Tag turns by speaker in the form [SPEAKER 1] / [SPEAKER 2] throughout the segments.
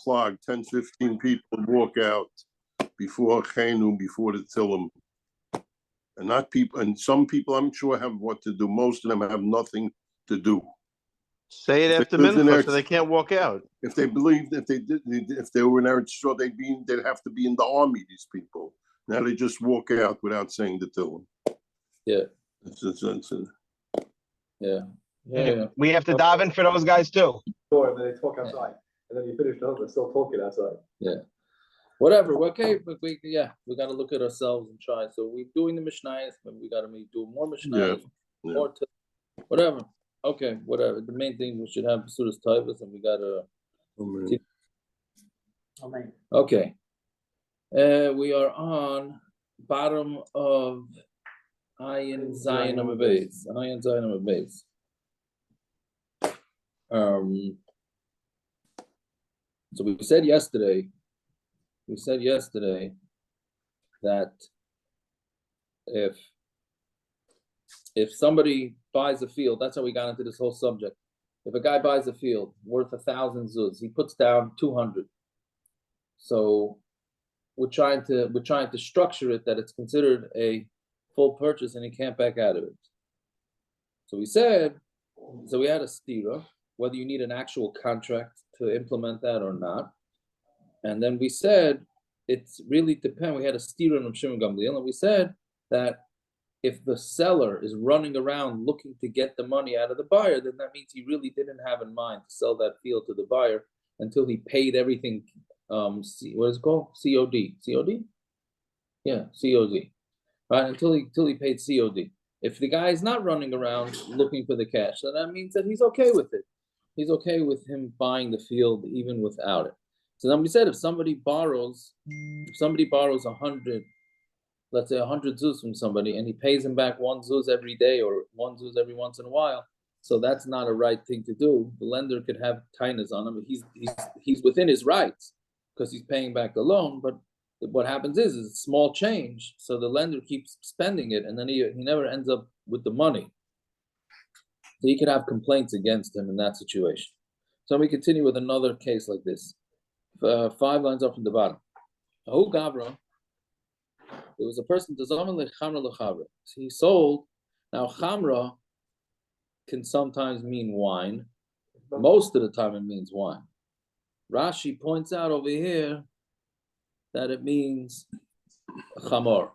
[SPEAKER 1] o'clock, 10, 15 people walk out before Chenu, before the Tillim. And not people, and some people I'm sure have what to do. Most of them have nothing to do.
[SPEAKER 2] Say it after mincha, so they can't walk out.
[SPEAKER 1] If they believed, if they were in Eretz Yisrael, they'd have to be in the army. These people now they just walk out without saying the Tillim.
[SPEAKER 3] Yeah. Yeah.
[SPEAKER 4] We have to dive in for those guys too.
[SPEAKER 5] And then they talk outside, and then you finish the they're still talking outside.
[SPEAKER 3] Yeah. Whatever. Okay, but we got to look at ourselves and try. So we're doing the Mishnayos, but we got to do more Mishnayos, more whatever. Okay, whatever. The main thing we should have Sudas Taivas, and we got to.
[SPEAKER 5] Amen.
[SPEAKER 3] Okay. We are on bottom of Ayin Zayin Amabez. Ayin Zayin Amabez. So we said yesterday that if somebody buys a field, that's how we got into this whole subject. If a guy buys a field worth 1,000 zuz, he puts down 200. So we're trying to structure it that it's considered a full purchase and he can't back out of it. So we had a stira, whether you need an actual contract to implement that or not. And then we said it's really depends. We had a stira in Shimon Gamliel, and we said that if the seller is running around looking to get the money out of the buyer, then that means he really didn't have in mind to sell that field to the buyer until he paid everything. What is it called? COD. COD? Yeah, COD. Right, until he paid COD. If the guy is not running around looking for the cash, then that means that he's okay with it. He's okay with him buying the field even without it. So then we said if somebody borrows 100, let's say 100 zuz from somebody, and he pays him back 1 zuz every day or 1 zuz every once in a while, so that's not a right thing to do. The lender could have tainas on him. He's within his rights because he's paying back the loan, but what happens is it's small change, so the lender keeps spending it, and then he never ends up with the money. So he could have complaints against him in that situation. So we continue with another case like this. 5 lines up from the bottom. Ahu Gavra, there was a person, he sold. Now Chamra can sometimes mean wine. Most of the time it means wine. Rashi points out over here that it means chamor.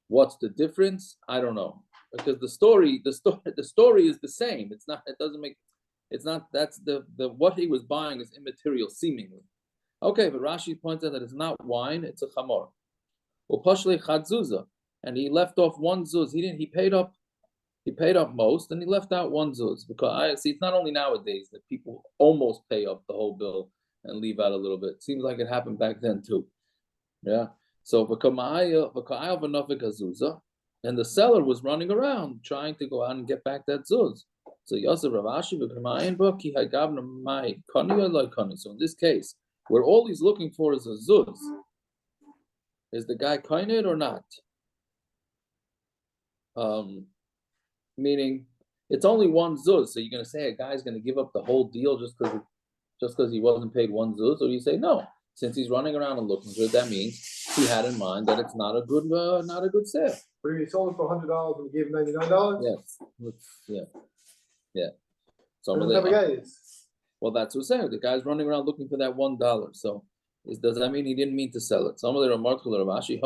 [SPEAKER 3] What's the difference? I don't know, because the story is the same. It's not. It doesn't make. It's not. That's the what he was buying is immaterial seemingly. Okay, but Rashi points out that it's not wine; it's a chamor. Upashle chadzuza, and he left off 1 zuz. He paid up. He paid up most, and he left out 1 zuz, because I see it's not only nowadays that people almost pay up the whole bill and leave out a little bit. It seems like it happened back then too. Yeah. So and the seller was running around trying to go out and get back that zuz. So Yosef Ravashi, so in this case, where all he's looking for is a zuz, is the guy koined or not? Meaning it's only 1 zuz. So you're going to say a guy's going to give up the whole deal just because he wasn't paid 1 zuz, or you say no? Since he's running around and looking for it, that means he had in mind that it's not a good sale.
[SPEAKER 5] But if you sold it for $100 and you gave him $99?
[SPEAKER 3] Yes. Yeah. So well, that's what I'm saying. The guy's running around looking for that $1. So does that mean he didn't mean to sell it? Some of the remarks of Ravashi,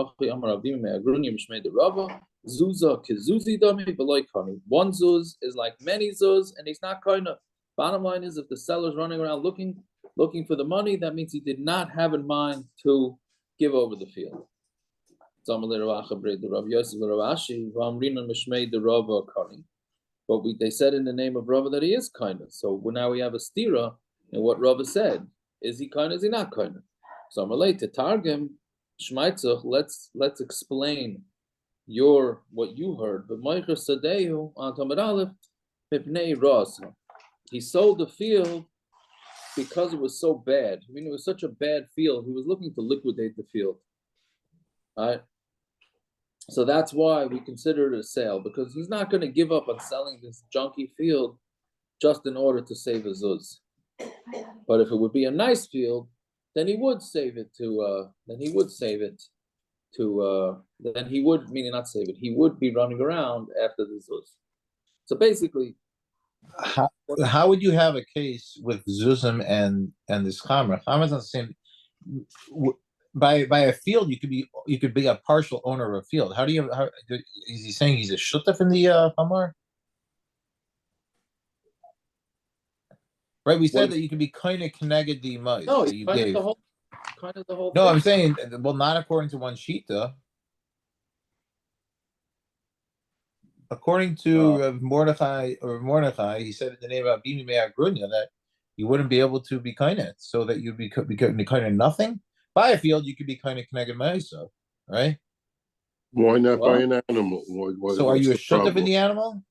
[SPEAKER 3] Zuza kizuzi dami beloy kani. 1 zuz is like many zuz, and he's not kind of. Bottom line is, if the seller's running around looking for the money, that means he did not have in mind to give over the field. But they said in the name of Rava that he is kind of. So now we have a stira in what Rava said. Is he kind of? Is he not kind of? So I'm related to Targum Shmaitzach. Let's explain what you heard. But Meicher Sadehu on Tamid Aleph Mipnei Rasa. He sold the field because it was so bad. I mean, it was such a bad field. He was looking to liquidate the field. All right. So that's why we consider it a sale, because he's not going to give up on selling this junky field just in order to save a zuz. But if it would be a nice field, then he would save it to. Then he would save it to. Then he would, meaning not save it. He would be running around after the zuz. So basically,
[SPEAKER 6] How would you have a case with Zuzim and this Chamra? Chamra's not the same. By a field, you could be a partial owner of a field. How do you? Is he saying he's a shutaf in the Chamar? Right, we said that you could be kind of connected the mice
[SPEAKER 3] no,
[SPEAKER 6] that you gave.
[SPEAKER 3] Kind of the whole.
[SPEAKER 6] No,
[SPEAKER 3] thing.
[SPEAKER 6] I'm saying, well, not according to one shita. According to Mordechai, he said in the name of Abimi Mea Grunya that you wouldn't be able to be kind of, so that you'd be kind of nothing. By a field, you could be kind of connected Ma'isa, right?
[SPEAKER 1] Why not buy an animal? Why,
[SPEAKER 6] so are you a shutaf in
[SPEAKER 1] problem?
[SPEAKER 6] the animal?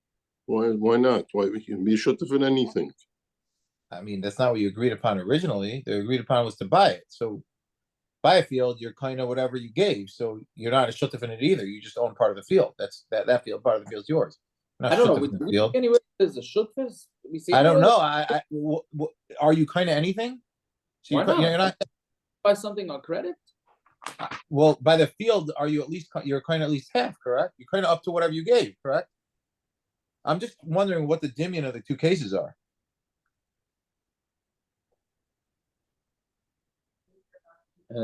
[SPEAKER 1] Why not? Why we can be a shutaf in anything?
[SPEAKER 6] I mean, that's not what you agreed upon originally. The agreed upon was to buy it. So buy a field, you're kind of whatever you gave. So you're not a shutaf in it either. You just own part of the field. That's that field, part of the field's yours.
[SPEAKER 3] I don't know. We anyway, there's a shutfas.
[SPEAKER 6] I don't know. Are you kind of anything? So
[SPEAKER 3] Why not?
[SPEAKER 6] You're not.
[SPEAKER 3] Buy something on credit.
[SPEAKER 6] Well, by the field, are you at least? You're kind of at least half, correct? You're kind of up to whatever you gave, correct? I'm just wondering what the dimion of the two cases are.
[SPEAKER 3] I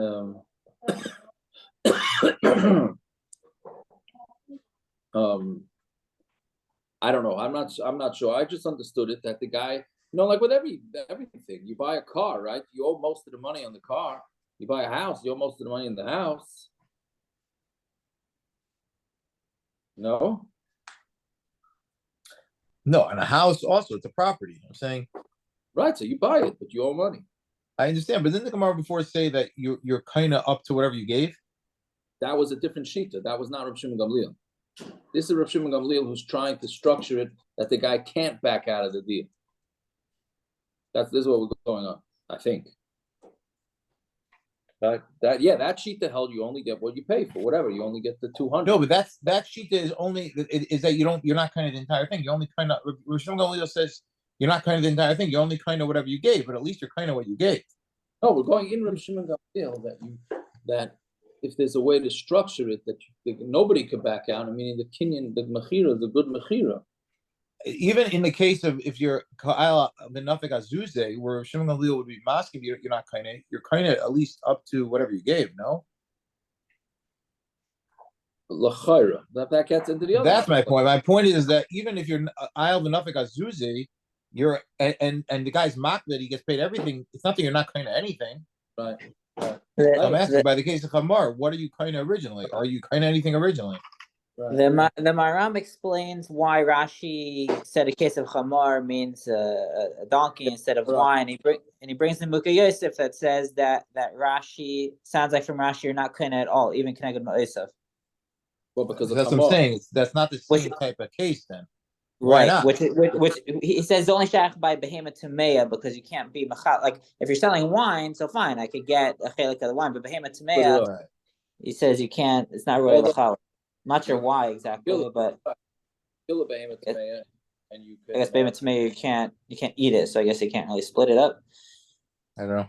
[SPEAKER 3] don't know. I'm not sure. I just understood it that the guy, like with everything, you buy a car, right? You owe most of the money on the car. You buy a house, you owe most of the money in the house. No,
[SPEAKER 6] and a house also, it's a property. I'm saying,
[SPEAKER 3] right? So you buy it, but you owe money.
[SPEAKER 6] I understand, but didn't the Gemara before say that you're kind of up to whatever you gave?
[SPEAKER 3] That was a different shita. That was not Rav Shimon Gamliel. This is Rav Shimon Gamliel who's trying to structure it that the guy can't back out of the deal. This is what we're going on, I think. That shita held you only get what you pay for, whatever. You only get the 200.
[SPEAKER 6] No, but that shita is only is that you're not kind of the entire thing. You only kind of Rav Shimon Gamliel says you're not kind of the entire thing. You only kind of whatever you gave, but at least you're kind of what you gave.
[SPEAKER 3] No, we're going in Rav Shimon Gamliel that if there's a way to structure it that nobody could back out. I mean, the kinyan, the mechira, the good mechira.
[SPEAKER 6] Even in the case of if you're Ka'ala Benafik Azuze, where Shimon Gamliel would be masking, you're not you're kind of at least up to whatever you gave, no?
[SPEAKER 3] L'chayra. That gets into the other.
[SPEAKER 6] That's my point. My point is that even if you're Ayal Benafik Azuze, you're and the guy's mock that he gets paid everything. It's not that you're not kind of anything.
[SPEAKER 3] Right.
[SPEAKER 6] I'm asking by the case of Hamar, what are you kind of originally? Are you kind of anything originally?
[SPEAKER 3] Right.
[SPEAKER 7] The Maram explains why Rashi said a case of Chamar means a donkey instead of wine. He brings the Mukha Yosef that says that Rashi sounds like from Rashi you're not kind at all, even connected with Yosef.
[SPEAKER 3] Well, because
[SPEAKER 6] that's what I'm saying. That's not the same type of case then.
[SPEAKER 7] Right, which he says only shach by behemoth tameya because you can't be machal. Like if you're selling wine, so fine, I could get a chelik of the wine, but behemoth tameya, he says you can't. It's not really lachal. Not sure why exactly, but
[SPEAKER 3] kill a behemoth tameya, and you could.
[SPEAKER 7] I guess behemoth tameya you can't eat it, so I guess you can't really split it up.
[SPEAKER 6] I don't know.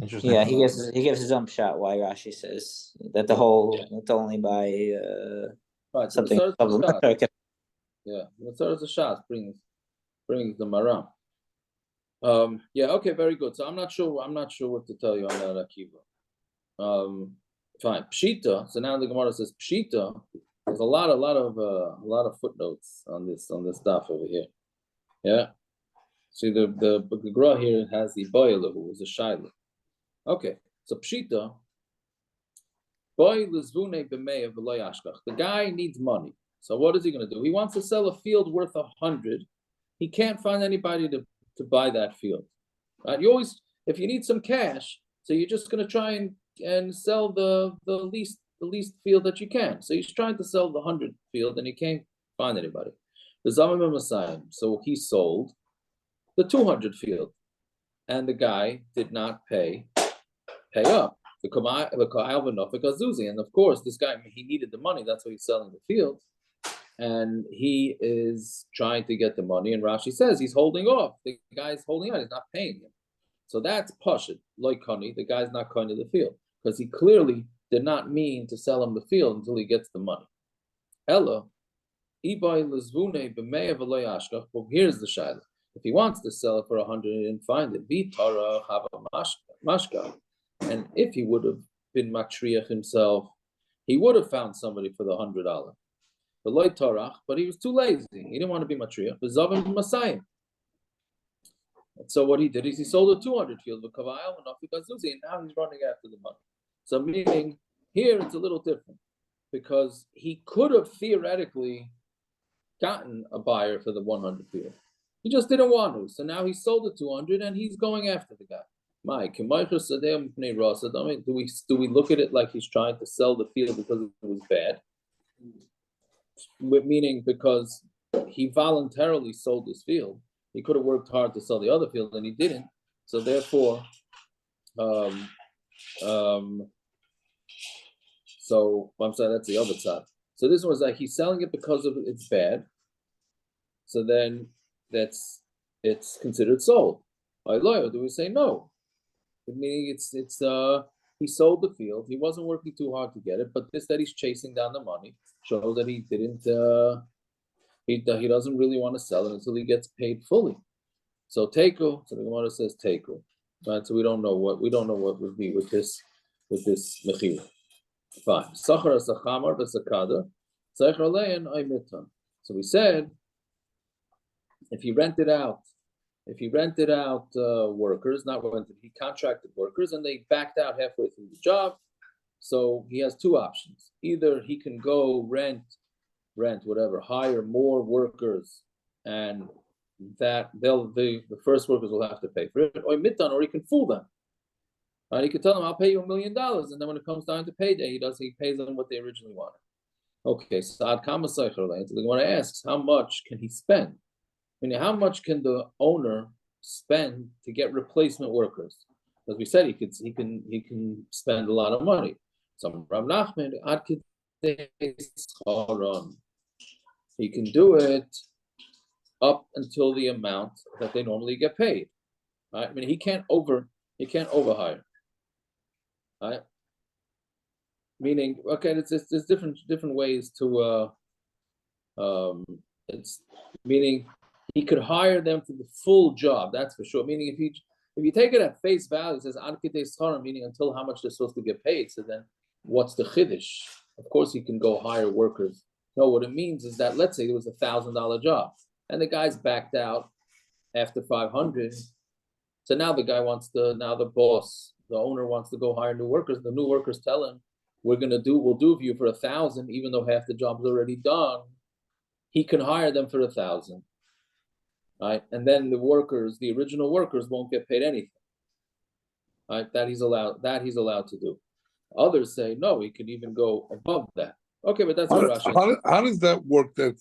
[SPEAKER 6] Interesting.
[SPEAKER 7] Yeah, he gives his own shot. Why Rashi says that that's only by something.
[SPEAKER 3] Yeah, Matzah Shas brings the Maram. Yeah, okay, very good. So I'm not sure what to tell you on that, Akiva. Fine. Pshita. So now the Gemara says Pshita. There's a lot of footnotes on this stuff over here. Yeah. See the Gra here has the Boiler who was a Shiloh. Okay, so Pshita. The guy needs money. So what is he going to do? He wants to sell a field worth 100. He can't find anybody to buy that field. Right? You always, if you need some cash, so you're just going to try and sell the least field that you can. So he's trying to sell the 100 field and he can't find anybody. So he sold the 200 field, and the guy did not pay up. And of course, this guy, he needed the money. That's why he's selling the field. and he is trying to get the money. And Rashi says he's holding off. The guy's holding on. He's not paying him. So that's pashut, like honey. The guy's not kind of the field because he clearly did not mean to sell him the field until he gets the money. Ella, well, here's the shayla. If he wants to sell it for 100 and didn't find it, vitara hava mashka. And if he would have been matriach himself, he would have found somebody for the $100. The loy tarach, but he was too lazy. He didn't want to be matriach. Bezavim masayim. So what he did is he sold a 200 field of kavayel and now he's running after the money. So meaning here it's a little different because he could have theoretically gotten a buyer for the 100 field. He just didn't want to. So now he sold the 200 and he's going after the guy. Do we look at it like he's trying to sell the field because it was bad? Meaning because he voluntarily sold this field. He could have worked hard to sell the other field and he didn't. So therefore, so I'm sorry, that's the other side. So this was like he's selling it because of it's bad. So then it's considered sold. Do we say no? Meaning he sold the field. He wasn't working too hard to get it, but this that he's chasing down the money shows that he didn't. He doesn't really want to sell it until he gets paid fully. So teku. So the Gemara says teku. Right. So we don't know what would be with this mechira. Fine. Sachar sachamar v'sakada. Tzeicher alein aymitan. So we said if he rented out workers, not rented, he contracted workers and they backed out halfway through the job. So he has two options. Either he can go hire more workers and that the first workers will have to pay for it, or he can fool them. He could tell them, I'll pay you $1 million, and then when it comes time to payday, he pays them what they originally wanted. Okay, so the Gemara asks, how much can he spend? Meaning, how much can the owner spend to get replacement workers? As we said, he can spend a lot of money. So Rav Nachman, he can do it up until the amount that they normally get paid. Right? I mean, he can't overhire. Right? Meaning, okay, there's different ways to it's meaning he could hire them for the full job, that's for sure. Meaning if you take it at face value, it says meaning until how much they're supposed to get paid. So then what's the chiddush? Of course he can go hire workers. No, what it means is that let's say it was $1,000 job and the guy's backed out after 500. So now the guy the owner wants to go hire new workers. The new workers tell him, we'll do for you for 1,000, even though half the job's already done. He can hire them for 1,000. Right? And then the original workers won't get paid anything. Right? That he's allowed to do. Others say no, he could even go above that. Okay, but that's
[SPEAKER 8] how does that work? That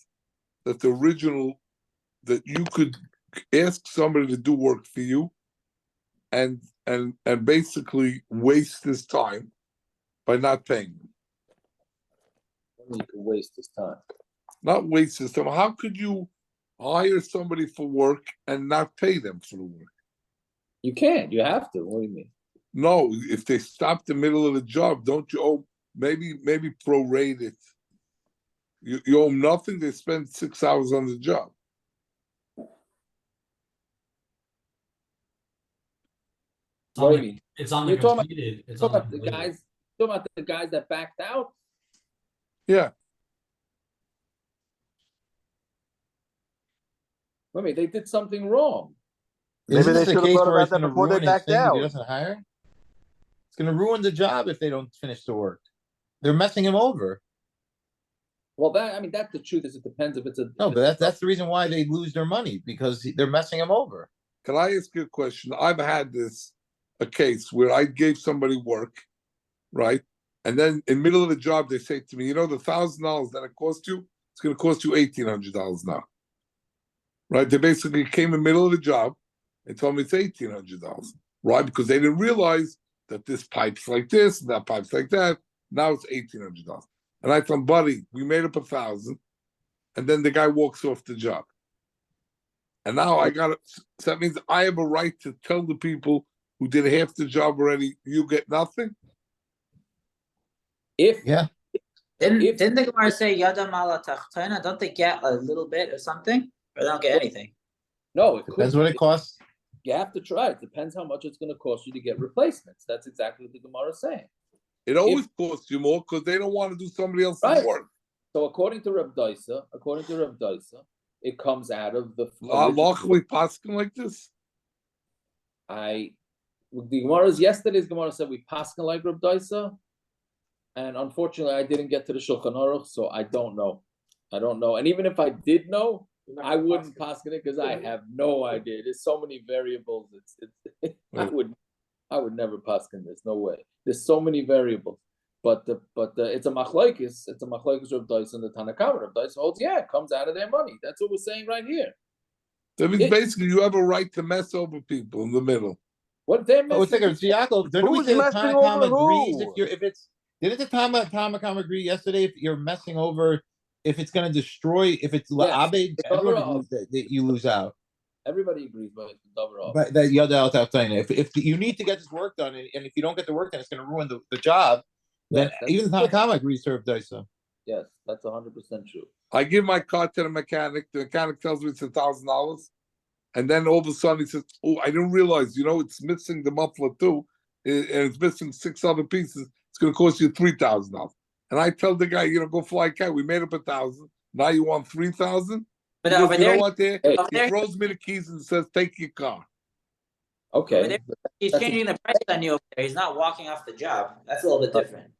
[SPEAKER 8] the original, that you could ask somebody to do work for you, and basically waste his time by not paying him.
[SPEAKER 3] You can waste his time.
[SPEAKER 8] Not waste his time. How could you hire somebody for work and not pay them for the work?
[SPEAKER 3] You can't. You have to. What do you mean?
[SPEAKER 8] No, if they stop the middle of the job, don't you owe maybe prorate it? You owe them nothing. They spend 6 hours on the job.
[SPEAKER 3] What do you mean?
[SPEAKER 9] It's on the completed. It's on
[SPEAKER 3] the guys. Talking about the guys that backed out.
[SPEAKER 8] Yeah.
[SPEAKER 3] I mean, they did something wrong.
[SPEAKER 2] Maybe they should have thought about that
[SPEAKER 6] gonna
[SPEAKER 2] before they
[SPEAKER 6] ruin his
[SPEAKER 2] backed
[SPEAKER 6] thing if
[SPEAKER 2] out.
[SPEAKER 6] He doesn't hire. It's going to ruin the job if they don't finish the work. They're messing him over.
[SPEAKER 3] Well, that's the truth. Is it depends if it's a
[SPEAKER 6] No, but that's the reason why they lose their money, because they're messing him over.
[SPEAKER 8] Can I ask you a question? I've had a case where I gave somebody work, right? And then in the middle of the job, they say to me, the $1,000 that it cost you, it's going to cost you $1,800 now. Right? They basically came in the middle of the job and told me it's $1,800, right? Because they didn't realize that this pipe's like this and that pipe's like that. Now it's $1,800. And I told them, buddy, we made up $1,000. and then the guy walks off the job. And now so that means I have a right to tell the people who did half the job already, you get nothing?
[SPEAKER 3] If
[SPEAKER 6] Yeah.
[SPEAKER 7] Didn't the Gemara say Yadam ala Tachtana? Don't they get a little bit or something? Or they don't get anything?
[SPEAKER 3] no, it
[SPEAKER 6] Depends
[SPEAKER 3] could,
[SPEAKER 6] what it costs.
[SPEAKER 3] you have to try. It depends how much it's going to cost you to get replacements. That's exactly what the Gemara is saying.
[SPEAKER 8] It always costs you more because they don't want to do somebody else's work.
[SPEAKER 3] So according to Reb Daisa, it comes out of the.
[SPEAKER 8] We paskin like this.
[SPEAKER 3] The Gemara's yesterday's Gemara said we paskin like Reb Daisa, and unfortunately I didn't get to the Shulchan Aruch, so I don't know. And even if I did know, I wouldn't paskin it because I have no idea. There's so many variables. I would never paskin this. No way. There's so many variables. But it's a machlokes. It's a machlokes Reb Daisa and the Tanakama. Reb Daisa holds, it comes out of their money. That's what we're saying right here.
[SPEAKER 8] That means basically you have a right to mess over people in the middle.
[SPEAKER 3] What they're
[SPEAKER 6] Oh, it's like Yaakov. Didn't we say the Tanakama agrees if it's didn't the Tanakama agree yesterday if you're messing over if it's going to destroy if it's la'abed, everyone agrees that you lose out.
[SPEAKER 3] Everybody agrees, but it's overall.
[SPEAKER 6] But that if you need to get this work done and if you don't get the work done, it's going to ruin the job. Then even the Tanakama agrees to Reb Daisa.
[SPEAKER 3] Yes, that's 100% true.
[SPEAKER 8] I give my car to the mechanic. The mechanic tells me it's $1,000, and then all of a sudden he says, "Oh, I didn't realize. It's missing the muffler too, and it's missing 6 other pieces. It's going to cost you $3,000." And I tell the guy, go fly a kite. We made up 1,000. Now you want 3,000?
[SPEAKER 7] But over there,
[SPEAKER 8] know what? He throws me the keys and says, "Take your car."
[SPEAKER 3] Okay.
[SPEAKER 7] He's changing the price on you over there. He's not walking off the job. That's a little bit different.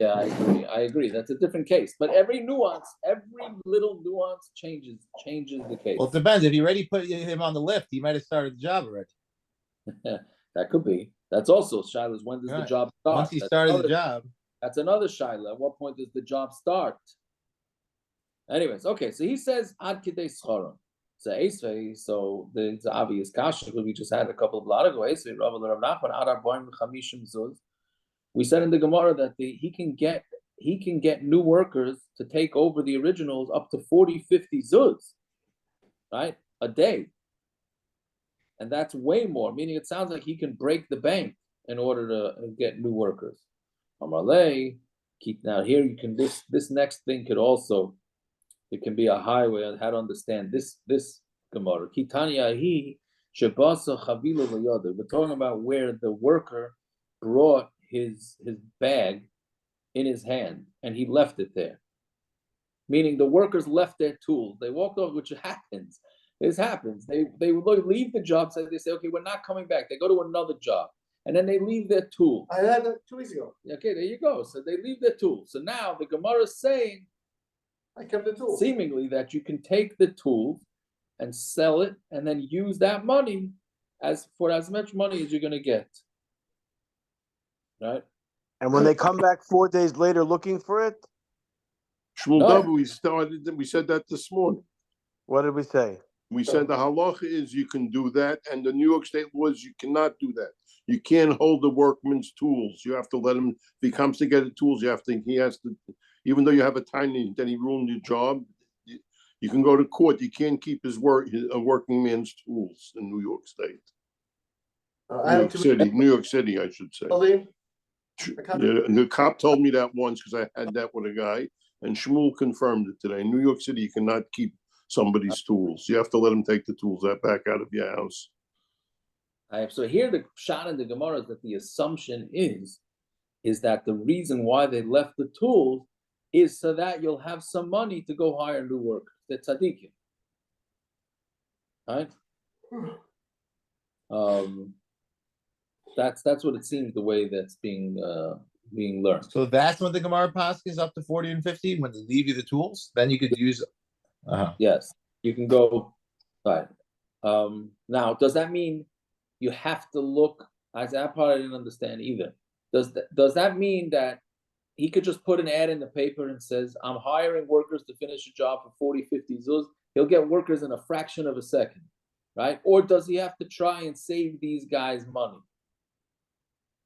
[SPEAKER 3] Yeah, I agree. That's a different case. But every little nuance changes the case.
[SPEAKER 6] Well, it depends. If you already put him on the lift, he might have started the job already.
[SPEAKER 3] That could be. That's also Shiloh's. When does the job start?
[SPEAKER 6] Once he started the job.
[SPEAKER 3] That's another Shiloh. At what point does the job start? Anyways, okay. So he says ad kidei schoron. So the obvious kasha because we just had a couple of blot ago. We said in the Gemara that he can get new workers to take over the originals up to 40, 50 zuz, right? A day. And that's way more, meaning it sounds like he can break the bank in order to get new workers. Amarle, now here you can this next thing could also it can be a highway on how to understand this Gemara. Kitanya Shabasa Chavila Vayada. We're talking about where the worker brought his bag in his hand and he left it there. Meaning the workers left their tools. They walked off, which happens. This happens. They leave the job site. They say, okay, we're not coming back. They go to another job. And then they leave their tools.
[SPEAKER 5] I had that 2 weeks ago.
[SPEAKER 3] Okay, there you go. So they leave their tools. So now the Gemara is saying,
[SPEAKER 5] I kept the tools.
[SPEAKER 3] Seemingly that you can take the tools and sell it and then use that money as much money as you're going to get. Right?
[SPEAKER 2] And when they come back 4 days later looking for it?
[SPEAKER 1] Shmuel Dava, we said that this morning.
[SPEAKER 2] What did we say?
[SPEAKER 1] We said the halacha is you can do that, and the New York State law is you cannot do that. You can't hold the workman's tools. You have to let him, if he comes to get the tools, he has to, even though you have a tiny, then he ruined your job, you can go to court. You can't keep a working man's tools in New York State. New York City, I should say. The cop told me that once because I had that with a guy, and Shmuel confirmed it today. In New York City, you cannot keep somebody's tools. You have to let them take the tools back out of your house.
[SPEAKER 3] So here the shot in the Gemara is that the assumption is that the reason why they left the tools is so that you'll have some money to go hire new workers. The tzaddikim. Right? That's what it seems the way that's being learned.
[SPEAKER 6] So that's when the Gemara Pasch is up to 40 and 50 when they leave you the tools. Then you could use.
[SPEAKER 3] Yes, you can go. Right. Now, does that mean you have to look? That part I didn't understand either. Does that mean that he could just put an ad in the paper and says, I'm hiring workers to finish a job for 40, 50 zuz? He'll get workers in a fraction of a second, right? Or does he have to try and save these guys money?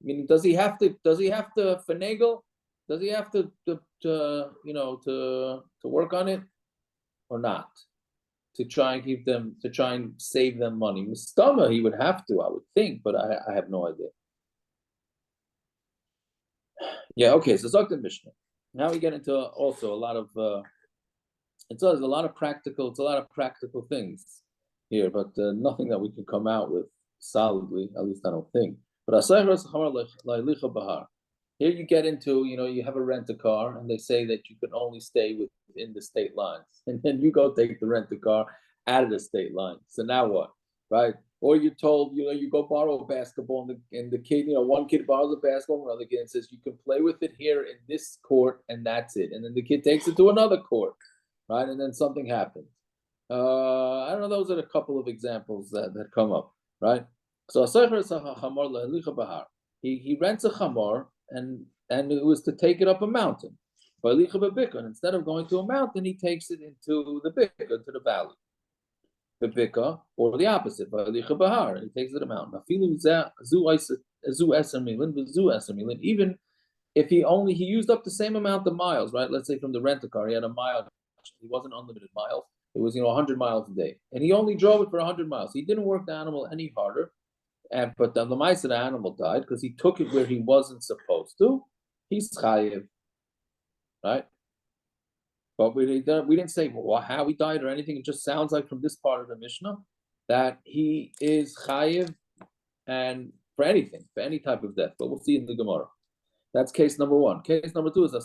[SPEAKER 3] Meaning, does he have to finagle? Does he have to work on it or not? To try and save them money. Mustama, he would have to, I would think, but I have no idea. Yeah, okay, so Zok Mishnah. Now we get into also a lot of it's a lot of practical things here, but nothing that we can come out with solidly, at least I don't think. But here you get into, you have a rent-a-car, and they say that you can only stay within the state lines. And then you go take the rent-a-car out of the state line. So now what, right? Or you're told, you go borrow a basketball, and the kid, one kid borrows a basketball, another kid says, you can play with it here in this court, and that's it. And then the kid takes it to another court, right? And then something happens. I don't know, those are a couple of examples that come up, right? So he rents a chamor, and it was to take it up a mountain. And instead of going to a mountain, he takes it into the bika, into the valley. The bika, or the opposite, and he takes it to the mountain. Even if he used up the same amount of miles, right? Let's say from the rent-a-car, he had a mile. He wasn't unlimited miles. It was 100 miles a day, and he only drove it for 100 miles. He didn't work the animal any harder. But the mice of the animal died because he took it where he wasn't supposed to. He's chayiv, right? But we didn't say how he died or anything. It just sounds like from this part of the Mishnah that he is chayiv, and for anything, for any type of death. But we'll see in the Gemara. That's case number one. Case number two is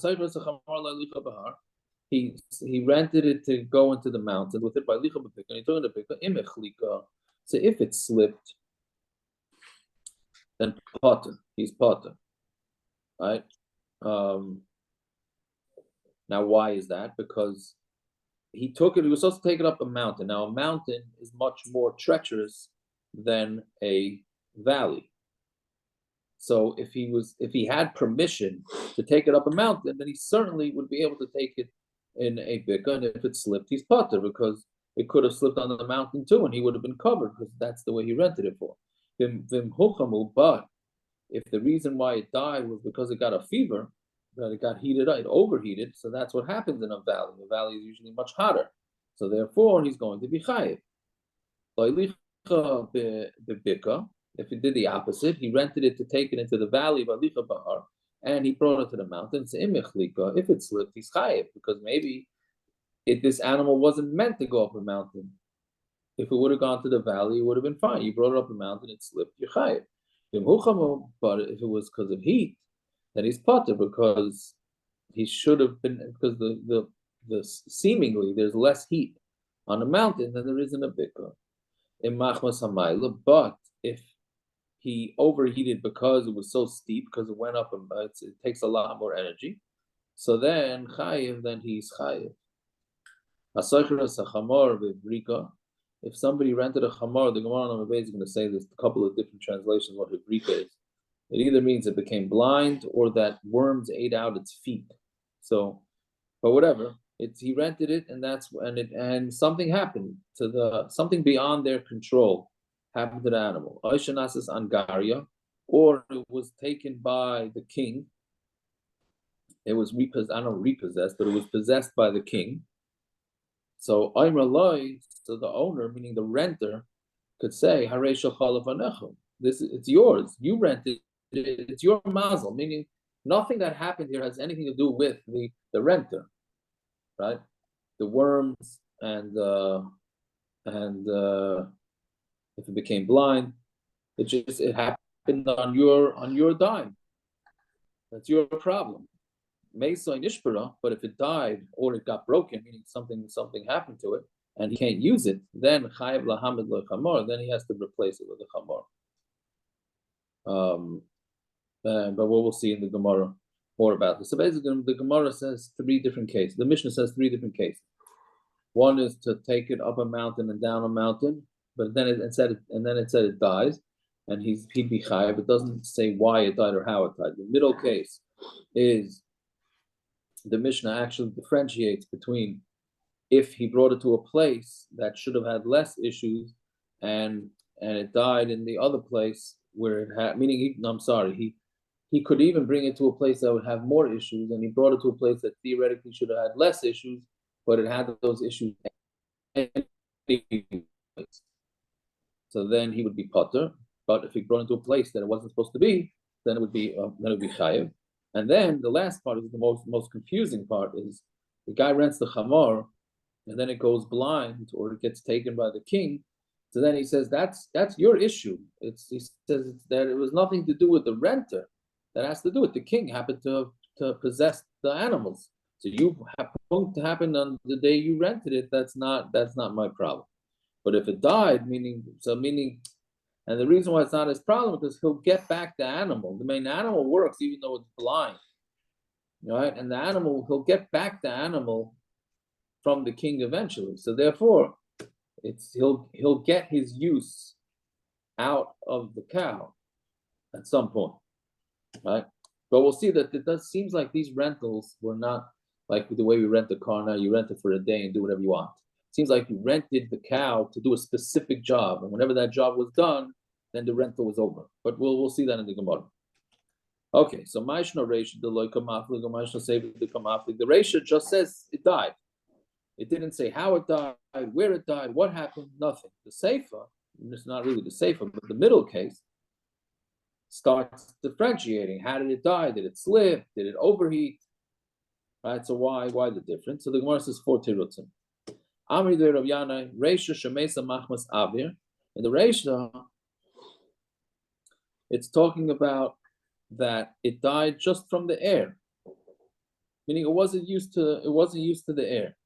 [SPEAKER 3] he rented it to go into the mountain with it by licha b'pika, and he took it to pika imechlika. So if it slipped, then potter, he's potter, right? Now, why is that? Because he was supposed to take it up a mountain. Now, a mountain is much more treacherous than a valley. So if he had permission to take it up a mountain, then he certainly would be able to take it in a bika, and if it slipped, he's potter, because it could have slipped on the mountain too, and he would have been covered, because that's the way he rented it for. But if the reason why it died was because it got a fever, that it got heated up, it overheated, so that's what happens in a valley. The valley is usually much hotter, so therefore he's going to be chayiv. If he did the opposite, he rented it to take it into the valley, and he brought it to the mountain. If it slipped, he's chayiv, because maybe this animal wasn't meant to go up a mountain. If it would have gone to the valley, it would have been fine. You brought it up a mountain, it slipped, you're chayiv. But if it was because of heat, then he's potter, because he should have been, because the seemingly there's less heat on a mountain than there is in a bika. But if he overheated because it was so steep, because it went up and it takes a lot more energy, so then chayiv, then he's chayiv. If somebody rented a chamor, the Gemara on is going to say there's a couple of different translations what hibrika is. It either means it became blind or that worms ate out its feet. So, but whatever, he rented it, and something happened to something beyond their control happened to the animal. Oishanasis angaria, or it was taken by the king. It was repossessed, but it was possessed by the king. So so the owner, meaning the renter, could say, it's yours. You rented it. It's your mazel, meaning nothing that happened here has anything to do with the renter, right? The worms and if it became blind, it happened on your dime. That's your problem. Mesa Nishpara, but if it died or it got broken, meaning something happened to it, and he can't use it, then Chayiv Lahamid Lo Chamor, then he has to replace it with a Chamor. But we'll see in the Gemara more about this. So basically, the Gemara says three different cases. The Mishnah says three different cases. One is to take it up a mountain and down a mountain, but then it said it dies, and he'd be Chayiv. It doesn't say why it died or how it died. The middle case is the Mishnah actually differentiates between if he brought it to a place that should have had less issues, and it died in the other place where it had, meaning he he could even bring it to a place that would have more issues, and he brought it to a place that theoretically should have had less issues, but it had those issues. So then he would be potter. But if he brought it to a place that it wasn't supposed to be, then it would be chayiv. And then the last part is the most confusing part: is the guy rents the chamor, and then it goes blind or it gets taken by the king. So then he says that's your issue. He says that it was nothing to do with the renter. That has to do with the king happened to possess the animals. So you happened on the day you rented it. That's not my problem. But if it died, meaning, and the reason why it's not his problem is because he'll get back the animal. The main animal works even though it's blind, right? And the animal, he'll get back the animal from the king eventually. So therefore, he'll get his use out of the cow at some point, right? But we'll see that it seems like these rentals were not like the way we rent a car now. You rent it for a day and do whatever you want. It seems like you rented the cow to do a specific job, and whenever that job was done, then the rental was over. But we'll see that in the Gemara. Okay, so Maishna Reisha the Loika Mafli, the Maishna Sefer the Kamafli. The Reisha just says it died. It didn't say how it died, where it died, what happened, nothing. The Sefer, it's not really the Sefer, but the middle case starts differentiating. How did it die? Did it slip? Did it overheat? Right. So why the difference? So the Gemara says 4 tirutzim. Amri de Rav Yanai Reisha Shemesa Machmas Avir. In the Reisha, it's talking about that it died just from the air, meaning it wasn't used to the air.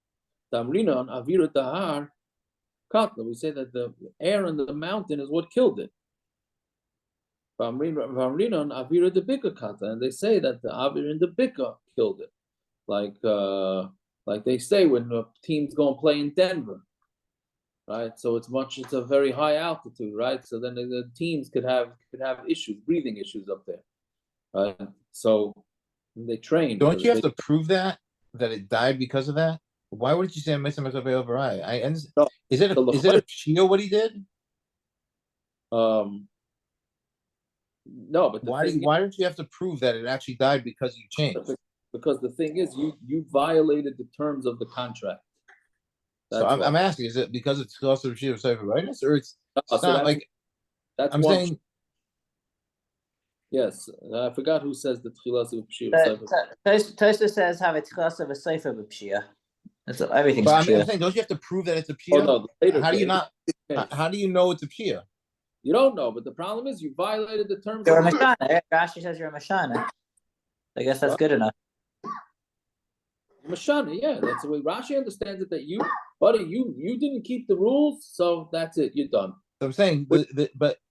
[SPEAKER 3] Damrina on Avira Dahar Katla. We say that the air in the mountain is what killed it. Vamrina on Avira the Bika Katla, and they say that the Avir in the Bika killed it. Like they say when the teams go and play in Denver, right? So it's a very high altitude, right? So then the teams could have issues, breathing issues up there, right? So they train.
[SPEAKER 6] Don't you have to prove that it died because of that? Why wouldn't you say Metzia over I? Is it a pshia what he did?
[SPEAKER 3] No, but
[SPEAKER 6] why don't you have to prove that it actually died because you changed?
[SPEAKER 3] Because the thing is, you violated the terms of the contract.
[SPEAKER 6] So I'm asking, is it because it's also Pshia of Sefer rightness, or it's not like
[SPEAKER 3] that's
[SPEAKER 6] I'm saying?
[SPEAKER 3] Yes, I forgot who says the Tchilas of Pshia.
[SPEAKER 7] Tosa says have a Tchilas of a Sefer Pshia. That's everything's
[SPEAKER 6] But
[SPEAKER 7] Pshia.
[SPEAKER 6] I'm saying, don't you have to prove that it's a Pshia?
[SPEAKER 3] Oh, no,
[SPEAKER 6] how do you not? How do you know it's a Pshia?
[SPEAKER 3] You don't know, but the problem is you violated the terms.
[SPEAKER 7] You're a Mashana. Right? Rashi says you're a Mashana. I guess that's good enough.
[SPEAKER 3] Mashana, yeah, that's the way Rashi understands it. That you didn't keep the rules, so that's it. You're done.
[SPEAKER 6] So I'm saying, but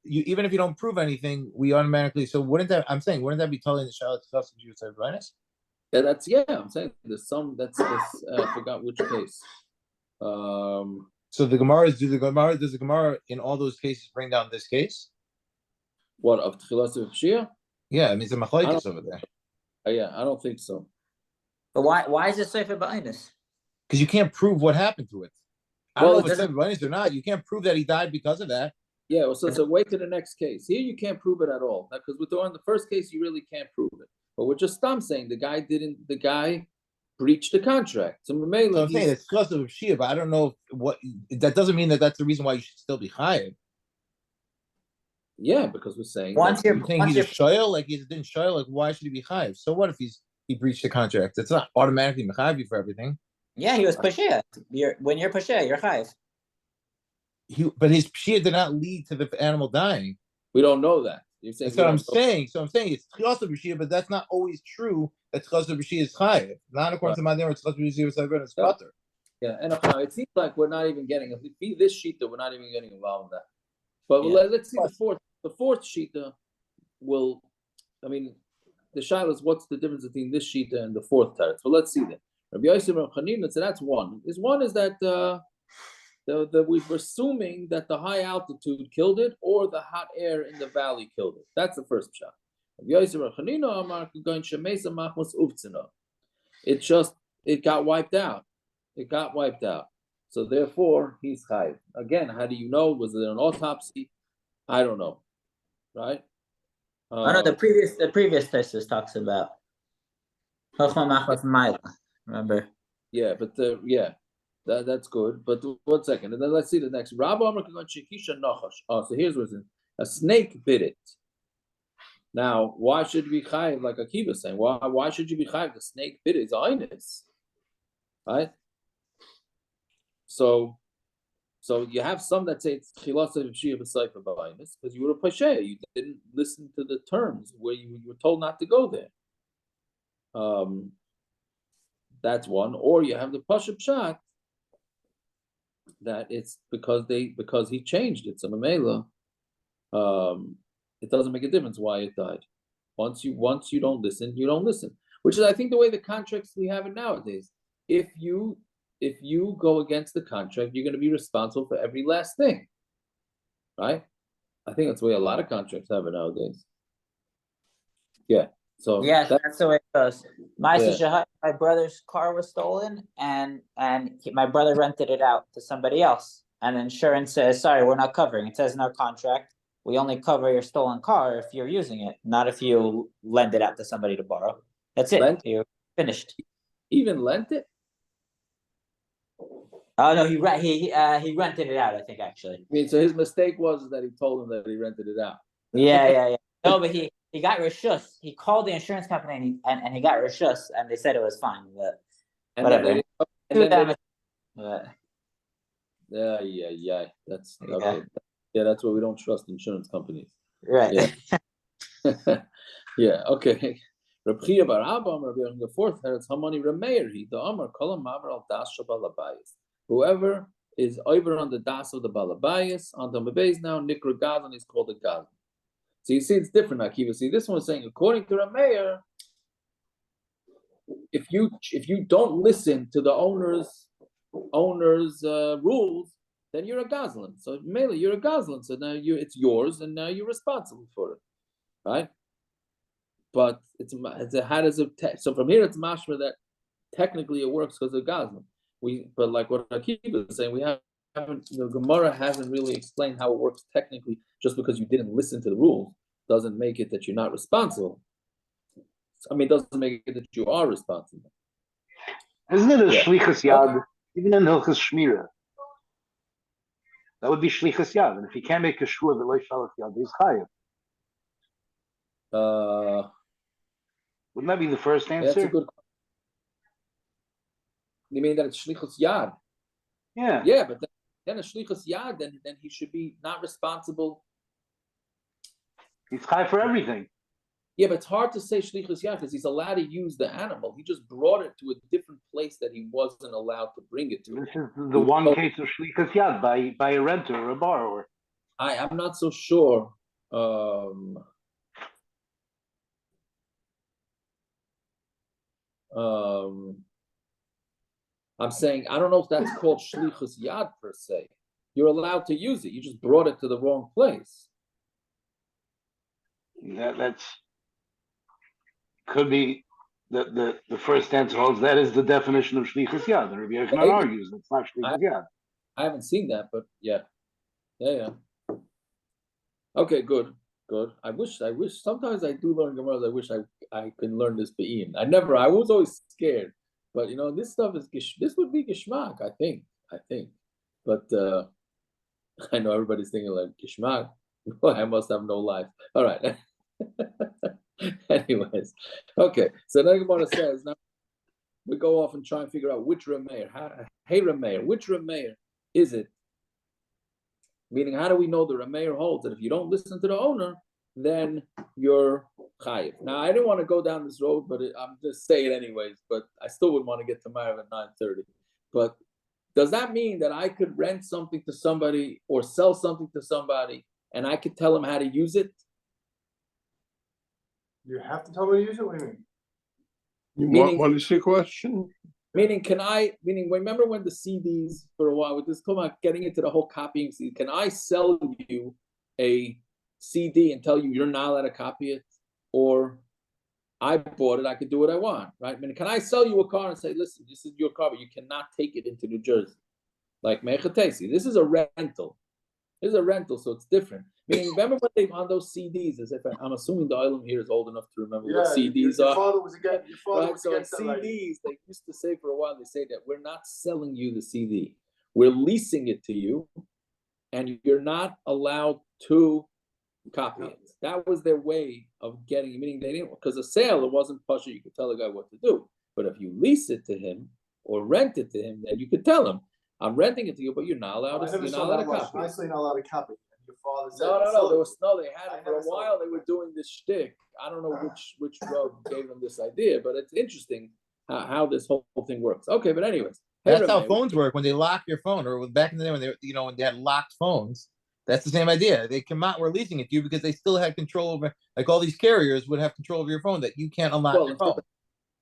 [SPEAKER 6] you even if you don't prove anything, we automatically. So wouldn't that be telling the Shalat Tchilas of Sefer rightness?
[SPEAKER 3] Yeah, I'm saying there's some. That's this. I forgot which case.
[SPEAKER 6] So the Gemara does the Gemara in all those cases bring down this case?
[SPEAKER 3] What of Tchilas of Pshia?
[SPEAKER 6] Yeah, it means a machlokes over there.
[SPEAKER 3] Yeah, I don't think so.
[SPEAKER 7] But why is it Sefer B'Inus?
[SPEAKER 6] Because you can't prove what happened to it. I don't know if it's Sefer B'Inus or not. You can't prove that he died because of that.
[SPEAKER 3] Yeah, well, so wait to the next case. Here you can't prove it at all. Because with the first case, you really can't prove it. But we're just saying the guy breached the contract. So I'm
[SPEAKER 6] saying it's because of Shia, but I don't know that doesn't mean that that's the reason why you should still be hired.
[SPEAKER 3] Yeah, because we're saying
[SPEAKER 6] he's a shoyl, like he didn't shoyl, like why should he be hired? So what if he breached the contract? It's not automatically mechayiv for everything.
[SPEAKER 7] Yeah, he was pashia. When you're pashia, you're chayiv.
[SPEAKER 6] But his pashia did not lead to the animal dying.
[SPEAKER 3] We don't know that.
[SPEAKER 6] That's what I'm saying. So I'm saying it's tchilas of b'shia, but that's not always true. That tchilas of b'shia is chayiv. Not according to my name, it's tchilas of b'shia is it's butter.
[SPEAKER 3] Yeah, and it seems like we're not even getting this shita. We're not even getting involved in that. But let's see the fourth. The fourth shita will. I mean, the shaila is what's the difference between this shita and the fourth teretz. Well, let's see that. Rabbi Yosef Rav Chanina, so that's one. One is that we're assuming that the high altitude killed it or the hot air in the valley killed it. That's the first shot. It got wiped out. It got wiped out. So therefore, he's chayiv. Again, how do you know? Was it an autopsy? I don't know. Right?
[SPEAKER 7] Oh no, the previous Tosfos talks about Chochma Machmas Maila. Remember?
[SPEAKER 3] Yeah, but that's good. But 1 second, and then let's see the next. Rabba Amar Kagon Shekisha Nachash. Oh, so here's what's in. A snake bit it. Now, why should you be chayiv like Akiva saying? Why should you be chayiv? The snake bit its eyes, right? So you have some that say it's chilasa v'shia b'sayfa b'aynis because you were a pashe. You didn't listen to the terms where you were told not to go there. That's one. Or you have the pasha pshat that it's because he changed it. So mamela, it doesn't make a difference why it died. Once you don't listen, you don't listen. Which is, I think, the way the contracts we have it nowadays. If you go against the contract, you're going to be responsible for every last thing, right? I think that's the way a lot of contracts have it nowadays. Yeah. So
[SPEAKER 7] yeah, that's the way it goes. My brother's car was stolen, and my brother rented it out to somebody else, and insurance says, "Sorry, we're not covering." It says in our contract, we only cover your stolen car if you're using it, not if you lend it out to somebody to borrow. That's it. You're finished.
[SPEAKER 3] Even lent it?
[SPEAKER 7] Oh no, he rented it out. I think actually.
[SPEAKER 3] I mean, so his mistake was that he told him that he rented it out.
[SPEAKER 7] Yeah. No, but he got reshus. He called the insurance company and he got reshus, and they said it was fine. But whatever.
[SPEAKER 3] Yeah. That's okay. Yeah, that's why we don't trust insurance companies.
[SPEAKER 7] Right.
[SPEAKER 3] Yeah. Yeah. Okay. Reb Chia bar Abba, the fourth heretz Hamani Remeir. The Amar Kolam Maver al Das Shabalabayis. Whoever is over on the das of the balabayis on the beis now nikra gadlan is called a gadlan. So you see, it's different. Akiva. See, this one is saying according to Remeir, if you don't listen to the owner's rules, then you're a gazlan. So mainly you're a gazlan. So now it's yours, and now you're responsible for it, right? But so from here it's mashma that technically it works because of gazlan. But like what Akiva is saying, the Gemara hasn't really explained how it works technically. Just because you didn't listen to the rules doesn't make it that you're not responsible. I mean, it doesn't make it that you are responsible.
[SPEAKER 10] Isn't it a shlichus yad? Even in Hilchas Shmira, that would be shlichus yad. And if you can't make a shua that lo shalach yad, he's chayav. Wouldn't that be the first answer?
[SPEAKER 3] That's a good. You mean that it's shlichus yad?
[SPEAKER 10] Yeah.
[SPEAKER 3] Yeah, but then a shlichus yad, then he should be not responsible.
[SPEAKER 10] He's chayav for everything.
[SPEAKER 3] Yeah, but it's hard to say shlichus yad because he's allowed to use the animal. He just brought it to a different place that he wasn't allowed to bring it to.
[SPEAKER 10] This is the one case of shlichus yad by a renter or a borrower.
[SPEAKER 3] I'm not so sure. I'm saying I don't know if that's called shlichus yad per se. You're allowed to use it. You just brought it to the wrong place.
[SPEAKER 10] That's could be the first answer holds that is the definition of shlichus yad. And Rabbi Yochanan argues it's not shlichus yad.
[SPEAKER 3] I haven't seen that, but yeah. Okay, good. I wish. Sometimes I do learn Gemara. I wish I can learn this be'im. I was always scared, but this stuff this would be geshmak. I think, but I know everybody's thinking like geshmak. I must have no life. All right. Anyways, okay. So then Gemara says now we go off and try and figure out which Remeir. Hey Remeir, which Remeir is it? Meaning, how do we know the Remeir holds that if you don't listen to the owner, then you're chayiv? Now, I didn't want to go down this road, but I'm just saying it anyways. But I still would want to get to Marav at 9:30. But does that mean that I could rent something to somebody or sell something to somebody, and I could tell them how to use it?
[SPEAKER 5] You have to tell me to use it? What do you mean?
[SPEAKER 3] Meaning,
[SPEAKER 1] what is your question?
[SPEAKER 3] Meaning, remember when the CDs for a while, with this talking about getting into the whole copying CD, can I sell you a CD and tell you you're not allowed to copy it? Or I bought it, I could do what I want, right? I mean, can I sell you a car and say, listen, this is your car, but you cannot take it into New Jersey? Like Mechatesi, this is a rental. This is a rental, so it's different. Meaning, remember when they on those CDs? As if I'm assuming the island here is old enough to remember what
[SPEAKER 5] Yeah,
[SPEAKER 3] CDs
[SPEAKER 5] your
[SPEAKER 3] are.
[SPEAKER 5] father was against, your father
[SPEAKER 3] Right,
[SPEAKER 5] was
[SPEAKER 3] so in
[SPEAKER 5] against that lady.
[SPEAKER 3] CDs, they used to say for a while, they say that we're not selling you the CD. We're leasing it to you, and you're not allowed to copy it. That was their way of getting, meaning they didn't, because a sale, it wasn't pushy, you could tell the guy what to do. But if you lease it to him or rent it to him, then you could tell him, I'm renting it to you, but you're not allowed
[SPEAKER 5] I never
[SPEAKER 3] to,
[SPEAKER 5] saw that much. I still not allowed to copy. And your father said,
[SPEAKER 3] No, there was they had
[SPEAKER 5] I
[SPEAKER 3] it for a
[SPEAKER 5] never saw
[SPEAKER 3] while.
[SPEAKER 5] that.
[SPEAKER 3] They were doing this shtick. I don't know which drug gave them this idea, but it's interesting how this whole thing works. Okay, but anyways,
[SPEAKER 6] That's how phones work when they lock your phone, or back in the day when when they had locked phones. That's the same idea. They come out, we're leasing it to you because they still had control over, like all these carriers would have control over your phone that you can't unlock your phone.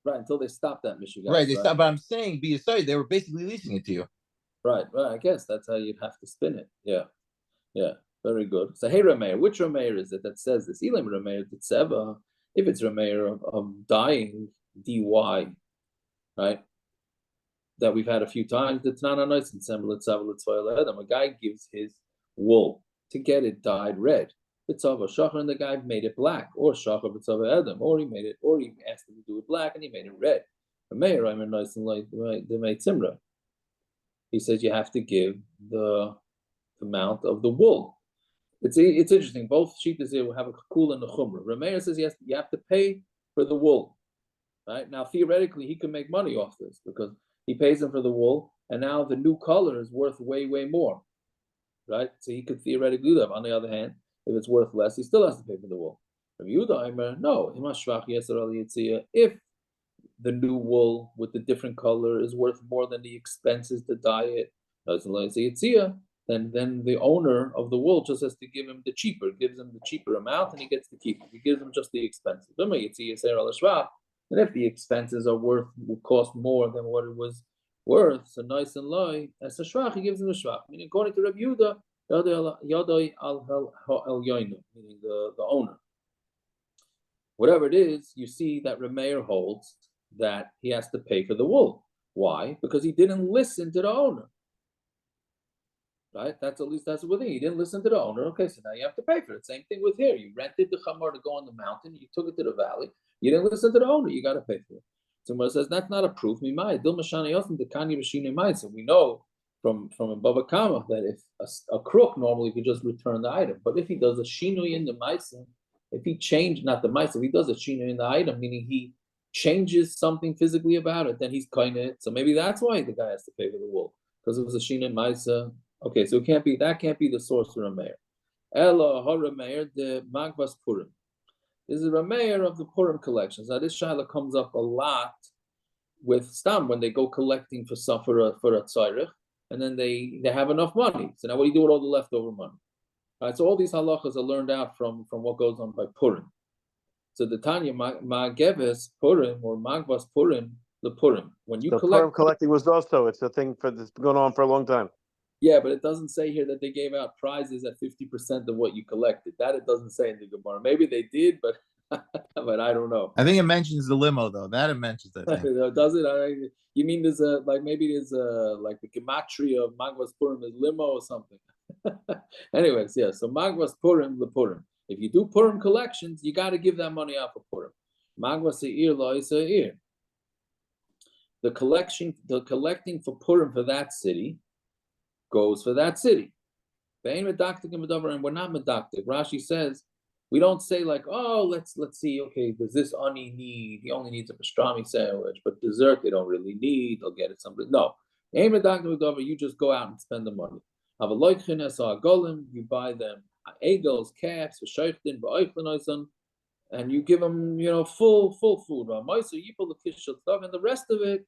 [SPEAKER 3] Right, until they stopped that, Michigan.
[SPEAKER 6] Right, they stopped. But I'm saying, be aside, they were basically leasing it to you.
[SPEAKER 3] Right. I guess that's how you'd have to spin it. Yeah. Very good. So hey, Rameir, which Rameir is it that says this? Elam Rameir Tseva. If it's Rameir of dying, dy, right? That we've had a few times. It's not a nice ensemble. A guy gives his wool to get it dyed red. B'tzava shachar, and the guy made it black, or shachar b'tzava adam, or he asked him to do it black, and he made it red. Rameir, I'm nice and like the Metzia. He says you have to give the amount of the wool. It's interesting. Both shittas here will have a kul and a chumrah. Rameir says you have to pay for the wool. Right now, theoretically, he can make money off this because he pays him for the wool, and now the new color is worth way more. Right, so he could theoretically do that. On the other hand, if it's worth less, he still has to pay for the wool. From Yehuda, no. If the new wool with the different color is worth more than the expenses to dye it, then the owner of the wool just has to gives him the cheaper amount, and he gets to keep it. He gives him just the expenses. And if the expenses will cost more than what it was worth, so nice and low, as a shvach, he gives him a shvach. Meaning, according to Rabbi Yehuda, yadoi al yoinu, meaning the owner. Whatever it is, you see that Rameir holds that he has to pay for the wool. Why? Because he didn't listen to the owner. Right? That's the thing. He didn't listen to the owner. Okay, so now you have to pay for it. Same thing with here. You rented the chamor to go on the mountain. You took it to the valley. You didn't listen to the owner. You got to pay for it. Someone says that's not a proof. So we know from Bava Kama that if a crook normally could just return the item, but if he does a shinui in the ma'isa, if he changed not the ma'isa, if he does a shinui in the item, meaning he changes something physically about it, then he's kind of. So maybe that's why the guy has to pay for the wool because it was a shinui ma'isa. Okay, so that can't be the source for Rameir. Ella Rameir the Magbas Purim. This is Rameir of the Purim collections. Now this shaila comes up a lot with Stam when they go collecting for a tzarech, and then they have enough money. So now what do you do with all the leftover money? All right, so all these halachas are learned out from what goes on by Purim. So the Tanya Ma'geves Purim or Magbas Purim, the Purim. When you collect
[SPEAKER 2] Purim collecting was also, it's a thing that's been going on for a long time.
[SPEAKER 3] Yeah, but it doesn't say here that they gave out prizes at 50% of what you collected. That it doesn't say in the Gemara. Maybe they did, but but I don't know.
[SPEAKER 6] I think it mentions the limo though. That it mentions that.
[SPEAKER 3] Does it? You mean there's maybe there's like the gematria of Magvas Purim is limo or something. Anyways, yeah. So Magvas Purim, the Purim. If you do Purim collections, you got to give that money out for Purim. Magvas Seir lo Seir. The collecting for Purim for that city goes for that city. And we're not medactic. Rashi says we don't say like, oh, let's see. Okay, does this ani need? He only needs a pastrami sandwich, but dessert they don't really need. They'll get it somebody. No, you just go out and spend the money. Have a loichines or a golem. You buy them egos, calves, and you give them full food. You pull the kishul stuff, and the rest of it.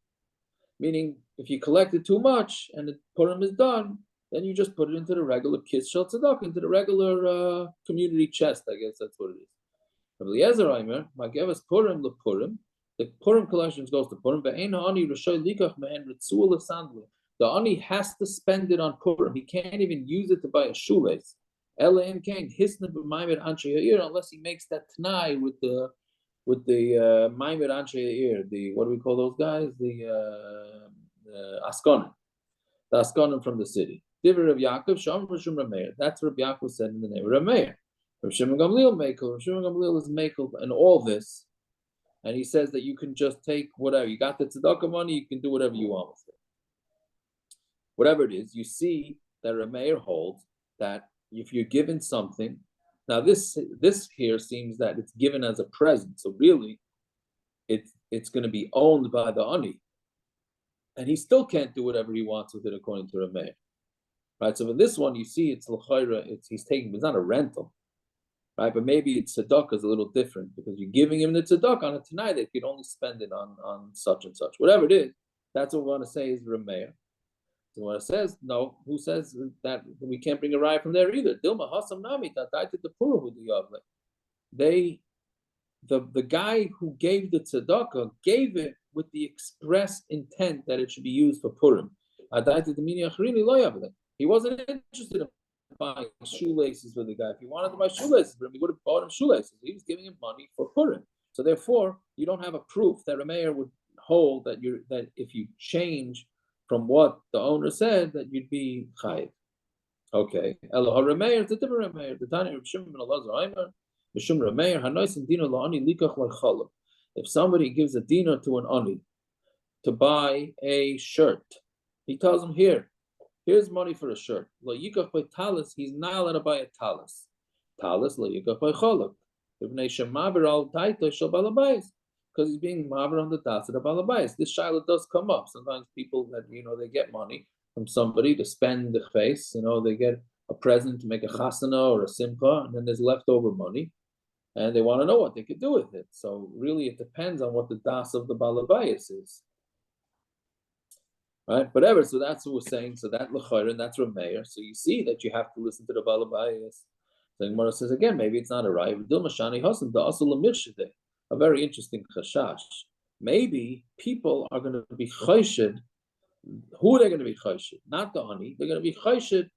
[SPEAKER 3] Meaning, if you collected too much and the Purim is done, then you just put it into the regular kis shel tzedakah, into the regular community chest. I guess that's what it is. Eliezer Aimer, Magevas Purim the Purim. The Purim collections goes to Purim. The ani has to spend it on Purim. He can't even use it to buy a shoelace. Unless he makes that t'nai with the Maimed Anshe Eir, what do we call those guys? The Askonim. The Askonim from the city. Divrei Rav Yaakov, Sham Rishum Rameir. That's what Rav Yaakov said in the name of Rameir. Rav Shimon Gamliel Mekel. Rav Shimon Gamliel is Mekel, and all this. And he says that you can just take whatever. You got the tzedakah money, you can do whatever you want with it. Whatever it is, you see that Rameir holds that if you're given something, now this here seems that it's given as a present. So really, it's going to be owned by the ani. And he still can't do whatever he wants with it according to Rameir. Right? So in this one, you see it's l'chayra, he's taking, it's not a rental. Right? But maybe it's tzedakah is a little different because you're giving him the tzedakah on a tonight that you can only spend it on such and such. Whatever it is, that's what we want to say is Rameir. So what it says, no, who says that we can't bring a raya from there either? Dilma Hasam Nami the guy who gave the tzedakah gave it with the express intent that it should be used for Purim. He wasn't interested in buying shoelaces for the guy. If he wanted to buy shoelaces for him, he would have bought him shoelaces. He was giving him money for Purim. So therefore, you don't have a proof that Rameir would hold that if you change from what the owner said, that you'd be chayiv. Okay. Elohar Rameir, it's a different Rameir. The Tanya of Shimon ben Elazar Aimer, Mishum Rameir, Hanois and Dino La'ani Likach L'Chalab. If somebody gives a dinar to an ani to buy a shirt, he tells him, here's money for a shirt. Lo yikach by talis, he's not allowed to buy a talis. Talis lo yikach by chalak. Ibnei shemaber al taito shel balabayis, because he's being maber on the das of the balabayis. This shiloh does come up. Sometimes people that they get money from somebody to spend the face. They get a present to make a chasana or a simcha, and then there's leftover money, and they want to know what they could do with it. So really, it depends on what the das of the balabayis is. Right, whatever. So that's what we're saying. So that l'chayr, and that's Rameir. So you see that you have to listen to the balabayis. So Gemara says again, maybe it's not a raya. A very interesting chashash. Maybe people are going to be chayshid. Who are they going to be chayshid? Not the ani. They're going to be chayshid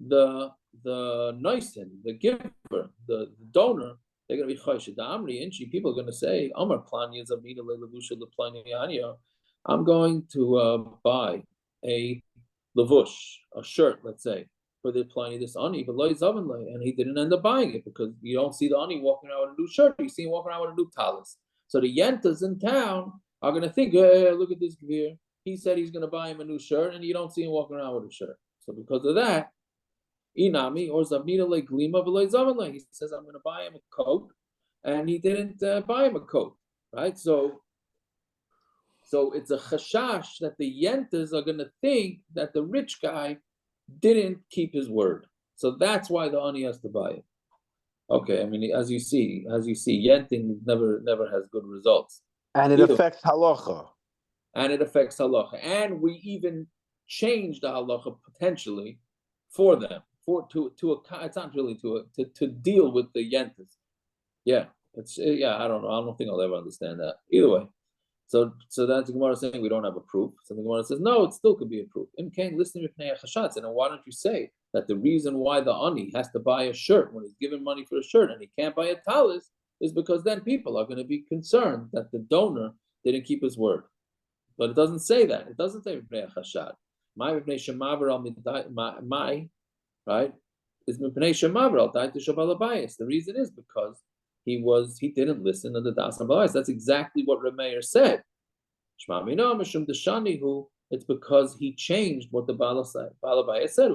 [SPEAKER 3] the noisin, the giver, the donor. They're going to be chayshid. The amri inchi. People are going to say, Amar planya zavnina lelavusha leplanya anya. I'm going to buy a lavush, a shirt, let's say, for the Pliny this ani, but and he didn't end up buying it because you don't see the ani walking around with a new shirt, you see him walking around with a new talis. So the yentas in town are going to think, hey, look at this gvir. He said he's going to buy him a new shirt, and you don't see him walking around with a shirt. So because of that, inami or zavnina le glima v'loy he says I'm going to buy him a coat, and he didn't buy him a coat, right? So it's a chashash that the yentas are going to think that the rich guy didn't keep his word. So that's why the ani has to buy it. Okay, I mean, as you see, yenting never has good results.
[SPEAKER 2] And it affects halacha.
[SPEAKER 3] And we even change the halacha potentially for them, it's not really to deal with the yentas. Yeah, I don't know. I don't think I'll ever understand that. Either way. So that's the Gemara saying we don't have a proof. So the Gemara says, no, it still could be a proof. And why don't you say that the reason why the ani has to buy a shirt when he's given money for a shirt and he can't buy a talis is because then people are going to be concerned that the donor didn't keep his word. But it doesn't say that. It doesn't say chashad. My right is the reason is because he didn't listen to the das and That's exactly what Rameir said. It's because he changed what the Balabayas said.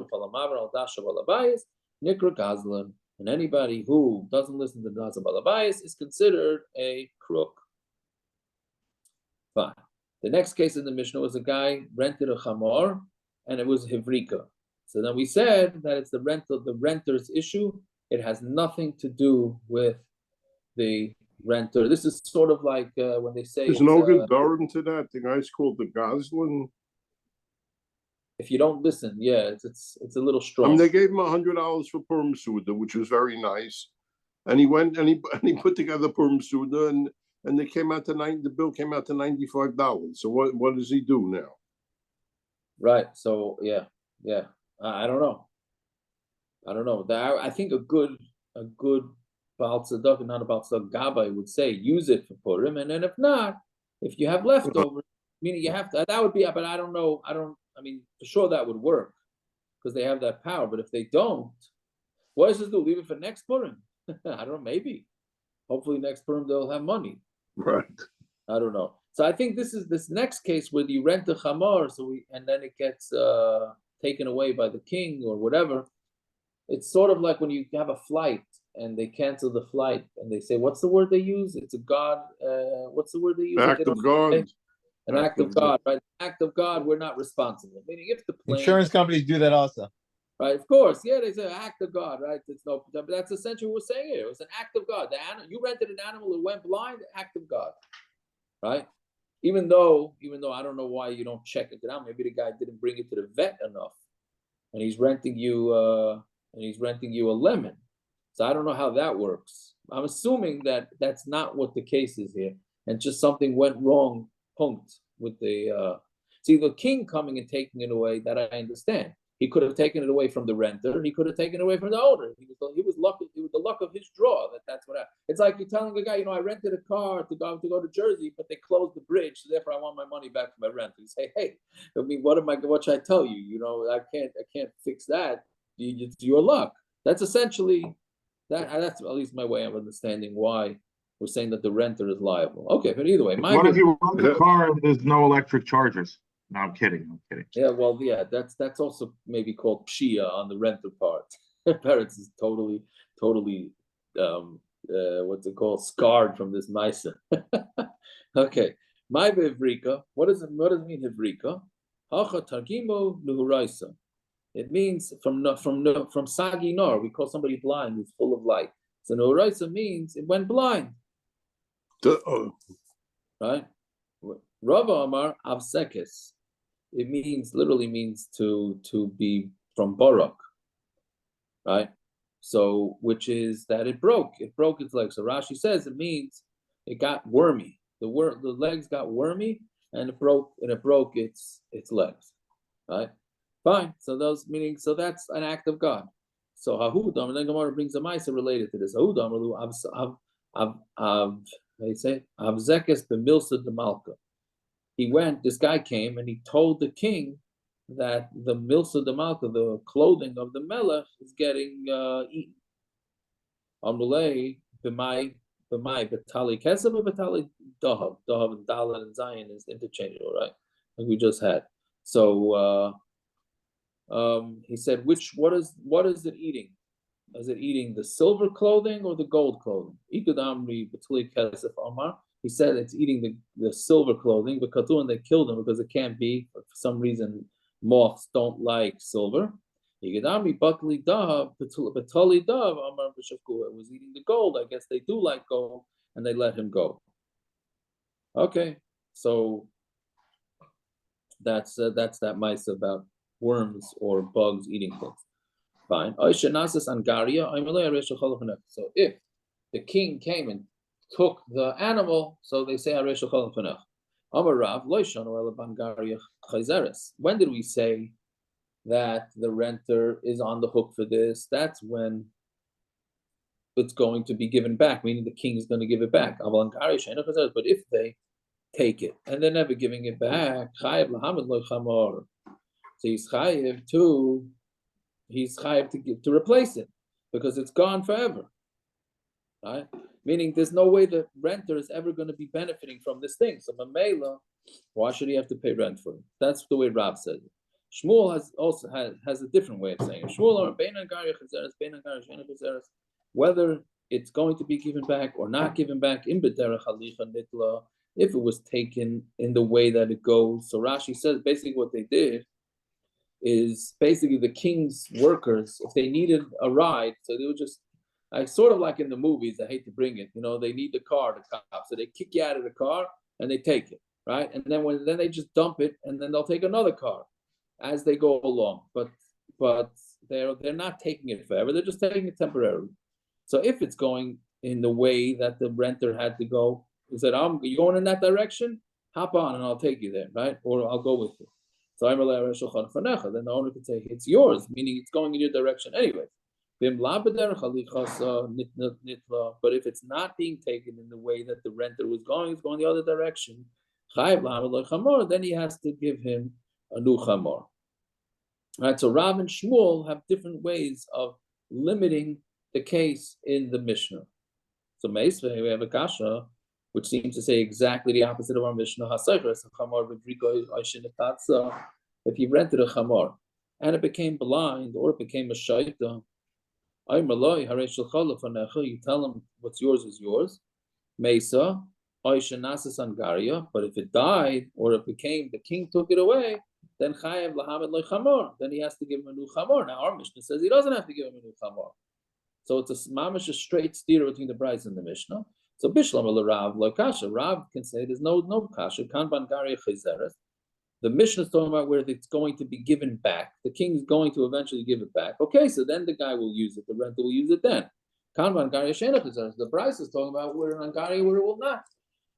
[SPEAKER 3] And anybody who doesn't listen to the das and Balabayas is considered a crook. Fine. The next case in the Mishnah was a guy rented a chamor, and it was hivrika. So then we said that it's the renter's issue. It has nothing to do with the renter. This is sort of like when they say
[SPEAKER 1] there's no good Durham to that. The guy's called the Goslin.
[SPEAKER 3] If you don't listen, yeah, it's a little strong.
[SPEAKER 1] I mean, they gave him $100 for Purim Suda, which was very nice, and he went and he put together Purim Suda, and they came out to the bill came out to $95. So what does he do now?
[SPEAKER 3] Right. So yeah, I don't know. I think a good Baal Tzedakah, not about Tzedakah Gabbai, would say use it for Purim, and then if you have leftovers, meaning you have to. That would be, but I don't know. I mean, for sure that would work, because they have that power. But if they don't, what does this do? Leave it for next Purim? I don't know, maybe. Hopefully next Purim they'll have money.
[SPEAKER 1] Right.
[SPEAKER 3] I don't know. So I think this is this next case where you rent a chamor, and then it gets taken away by the king or whatever. It's sort of like when you have a flight and they cancel the flight and they say, what's the word they use? It's a God. What's the word they use?
[SPEAKER 1] Act of God.
[SPEAKER 3] An act of God, right? An act of God, we're not responsible. Meaning if the plane,
[SPEAKER 6] Insurance companies do that also.
[SPEAKER 3] right? Of course, yeah, they say act of God, right? It's no, but that's essentially what we're saying here. It was an act of God. You rented an animal that went blind, act of God, right? Even though I don't know why you don't check it out. Maybe the guy didn't bring it to the vet enough, and he's renting you a lemon. So I don't know how that works. I'm assuming that that's not what the case is here, and just something went wrong. Punct with the see the king coming and taking it away. That I understand. He could have taken it away from the renter. He could have taken it away from the owner. He was lucky. It was the luck of his draw that's what happened. It's like you're telling a guy, I rented a car to go to Jersey, but they closed the bridge, so therefore I want my money back for my rent. You say, hey, I mean, what should I tell you? I can't fix that. It's your luck. That's essentially that's at least my way of understanding why we're saying that the renter is liable. Okay, but either way,
[SPEAKER 11] What if you rent a car and there's no electric chargers? No, I'm kidding.
[SPEAKER 3] Yeah, well, yeah, that's also maybe called pshia on the renter part. Parents is totally, what's it called? Scarred from this ma'isa. Okay, my bevrika. What does it mean hevrika? Hacha targimo nuhuraisa. It means from sagi nor. We call somebody blind who's full of light. So nuhuraisa means it went blind. Right? Rava Amar Avsekes. It literally means to be from Barak, right? So, which is that it broke its legs. So Rashi says it means it got wormy. The legs got wormy, and it broke its legs, right? Fine. So that's an act of God. So Hahudam, and then Gemara brings a ma'isa related to this. Hahudam they say Avzekes b'milsa de malka. This guy came and he told the king that the milsa de malka, the clothing of the melech, is getting eaten. Amrulei b'mai betali kesef or betali dahav. Dahav and dalet and zayin is interchangeable, right? Like we just had. So he said, what is it eating? Is it eating the silver clothing or the gold clothing? Ikadamri betali kesef amar. He said it's eating the silver clothing, but Katuan, they killed him because it can't be. For some reason, moths don't like silver. It was eating the gold. I guess they do like gold, and they let him go. Okay, so that's that mice about worms or bugs eating things. Fine. So if the king came and took the animal, so they say when did we say that the renter is on the hook for this? That's when it's going to be given back, meaning the king is going to give it back. But if they take it and they're never giving it back, so he's chayiv to replace it because it's gone forever, right? Meaning there's no way the renter is ever going to be benefiting from this thing. So Mamela, why should he have to pay rent for it? That's the way Rav says it. Shmuel has a different way of saying it. Shmuel, whether it's going to be given back or not given back, if it was taken in the way that it goes. So Rashi says basically what they did is basically the king's workers, if they needed a ride, so they would just, sort of like in the movies, I hate to bring it, they need the car to cop, so they kick you out of the car and they take it, right? And then then they just dump it, and then they'll take another car as they go along. But they're not taking it forever; they're just taking it temporarily. So if it's going in the way that the renter had to go, he said, "You going in that direction? Hop on, and I'll take you there, right? Or I'll go with you." So then the owner could say, "It's yours," meaning it's going in your direction anyway. But if it's not being taken in the way that the renter was going, it's going the other direction, then he has to give him a new chamor. Right, so Rav and Shmuel have different ways of limiting the case in the Mishnah. So Meisvei, we have a kasha, which seems to say exactly the opposite of our Mishnah. If you rented a chamor and it became blind or it became a shaita, you tell him what's yours is yours. Mesa, but if it died or it became, the king took it away, then chayev lahamed lo chamor. Then he has to give him a new chamor. Now our Mishnah says he doesn't have to give him a new chamor. So it's a mamish, a straight steer between the Bryce and the Mishnah. So bishlam el Rav lo kasha. Rav can say there's no kasha. Kanban garia chayzeres. The Mishnah is talking about where it's going to be given back. The king is going to eventually give it back. Okay, so then the guy will use it. The renter will use it then. Kanban garia shena chayzeres. The Bryce is talking about where an garia where it will not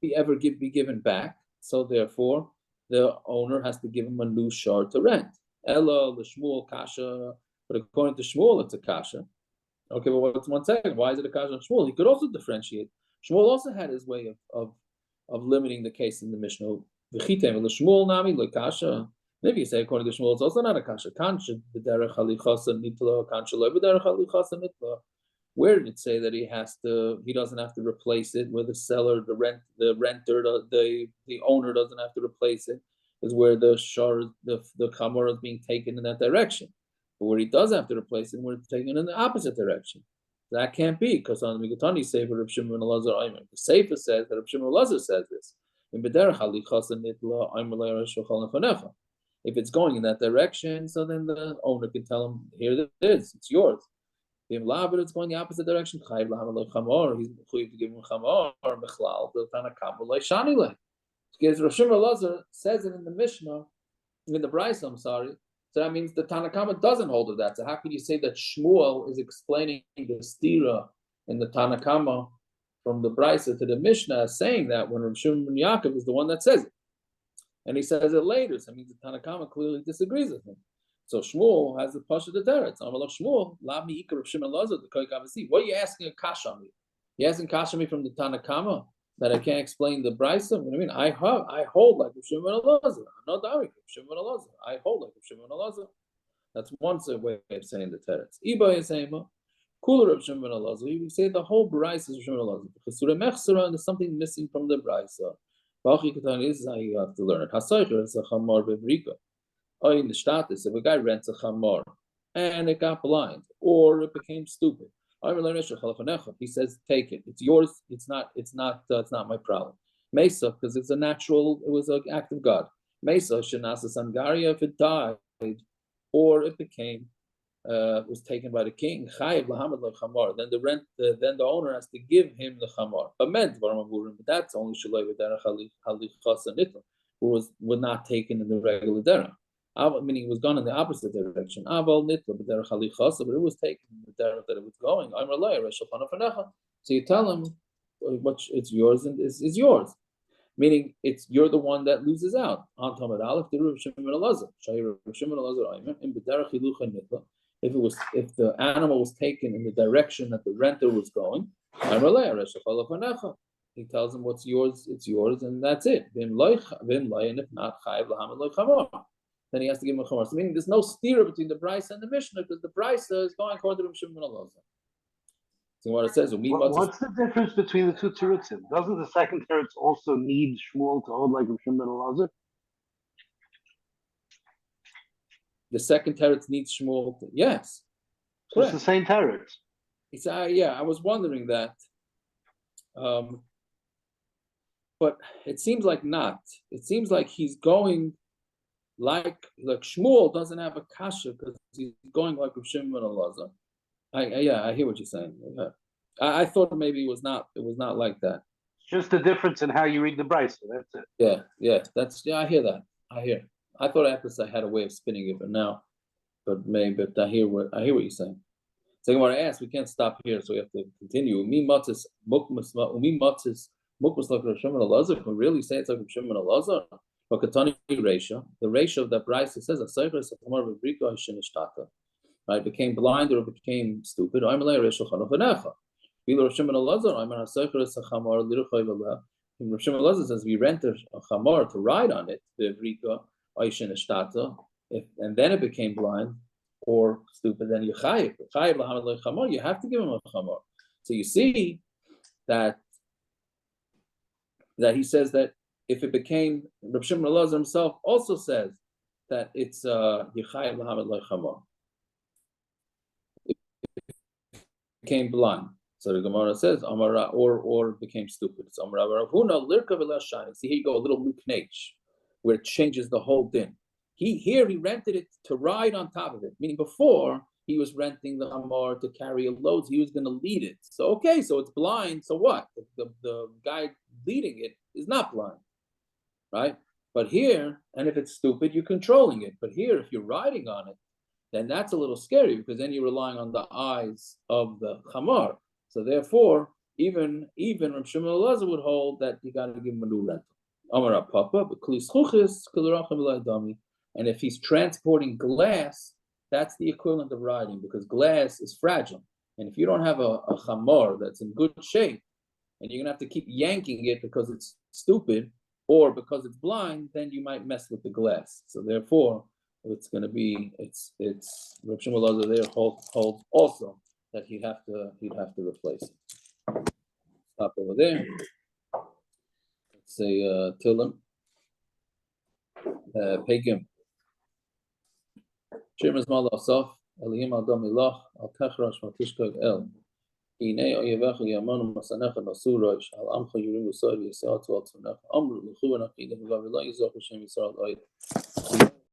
[SPEAKER 3] be given back. So therefore, the owner has to give him a new shard to rent. Ella the Shmuel kasha, but according to Shmuel, it's a kasha. Okay, but what's 1 second? Why is it a kasha on Shmuel? He could also differentiate. Shmuel also had his way of limiting the case in the Mishnah. Shmuel nami le kasha. Maybe you say according to Shmuel, it's also not a kasha. Kansha b'derech halichasa nitla, kansha lo b'derech halichasa nitla. Where did it say that he doesn't have to replace it? Where the seller, the renter, the owner doesn't have to replace it, is where the chamor is being taken in that direction. But where he does have to replace it, where it's taken in the opposite direction. That can't be, because on the Migatani Sefer, Reb Shimon Elazar Ayman, the Sefer says that Reb Shimon Elazar says this. If it's going in that direction, so then the owner can tell him, here it is, it's yours. If it's going the opposite direction, he's going to give him chamor, because Rosh Elazar says it in the Mishnah, in the Bryce, I'm sorry. So that means the Tanakama doesn't hold of that. So how can you say that Shmuel is explaining the stira in the Tanakama from the Bryce to the Mishnah, saying that when Rav Shimon Yaakov is the one that says it, and he says it later? So that means the Tanakama clearly disagrees with him. So Shmuel has the pasha the teretz. Amalach Shmuel, Lami Ikar Rav Shimon Elazar the Koy Kavasi. What are you asking a kasha on me? You asking kasha me from the Tanakama that I can't explain the Bryce? What do you mean? I hold like Rav Shimon Elazar. I'm not Rav Shimon Elazar. I hold like Rav Shimon Elazar. That's one way of saying the teretz. Iba is saying, cooler Rav Shimon Elazar. You say the whole Bryce is Rav Shimon Elazar. Because Surah Mechsera, and there's something missing from the Bryce. Bachi Katan is how you have to learn it. Hasaycher is a chamar bevrika. In the status, if a guy rents a chamor and it got blind or it became stupid, he says, "Take it. It's yours. It's not my problem." Mesa, because it was an act of God. Mesa shenasa sangaria, if it died or it became was taken by the king. Then the owner has to give him the chamor. But that's only shaloi v'derech halichasa nitla, who was not taken in the regular derech. Meaning it was gone in the opposite direction. But it was taken in the derech that it was going. So you tell him it's yours and is yours. Meaning you're the one that loses out. If the animal was taken in the direction that the renter was going, he tells him what's yours, it's yours, and that's it. And if not, then he has to give him a chamor. So meaning there's no steer between the Bryce and the Mishnah, because the Bryce is going according to Rav Shimon Elazar. So what it says,
[SPEAKER 10] what's the difference between the two terutzim? Doesn't the second teretz also need Shmuel to hold like Rav Shimon Elazar?
[SPEAKER 3] The second teretz needs Shmuel. Yes,
[SPEAKER 10] so it's the same teretz.
[SPEAKER 3] It's I was wondering that, but it seems like not. It seems like he's going like Shmuel doesn't have a kasha because he's going like Rav Shimon Elazar. I hear what you're saying. I thought maybe it was not like that.
[SPEAKER 10] It's just the difference in how you read the Bryce. That's it.
[SPEAKER 3] I hear that. I thought I had a way of spinning it, but I hear what you're saying. So what I asked, we can't stop here, so we have to continue. Umi matzis mukmas like Rav Shimon Elazar. Can we really say it's like Rav Shimon Elazar? But Katani Reisha, the ratio of that Bryce says right, became blind or became stupid. Rav Shimon Elazar says we rent a chamor to ride on it. The vrika oishin eshtata. and then it became blind or stupid, then you chayiv. You have to give him a chamor. So you see that he says that if it became, Reb Shimon Elazar himself also says that it's Yechayev Lahamad Lo Chamor. It became blind. So the Gemara says Amara or became stupid. It's Amara Rav Huna Lirka V'Lashani. See, here you go, a little luknech, where it changes the whole din. He rented it to ride on top of it. Meaning before he was renting the Hamor to carry a load, he was going to lead it. So okay, so it's blind. So what? The guy leading it is not blind, right? But here, and if it's stupid, you're controlling it. But here, if you're riding on it, then that's a little scary because then you're relying on the eyes of the Hamor. So therefore, even Reb Shimon Elazar would hold that you got to give him a new rental. Amar Papa, but and if he's transporting glass, that's the equivalent of riding because glass is fragile. And if you don't have a chamor that's in good shape, and you're gonna have to keep yanking it because it's stupid or because it's blind, then you might mess with the glass. So therefore, it's gonna be Reb Shimon Elazar there holds also that he'd have to replace it. Stop over there. Let's say Tillim. Pegim. Shirmas Malach Eliyim Adam Milach Al Techrash Matishkag El. Ine Oyevecha Yamanu Masanecha Nasurosh Al Amcha Yurim Usari Yisrael Tual Tunecha Amru Luchu Anachidim Gavillah Yizok Hashem Yisrael Oyd.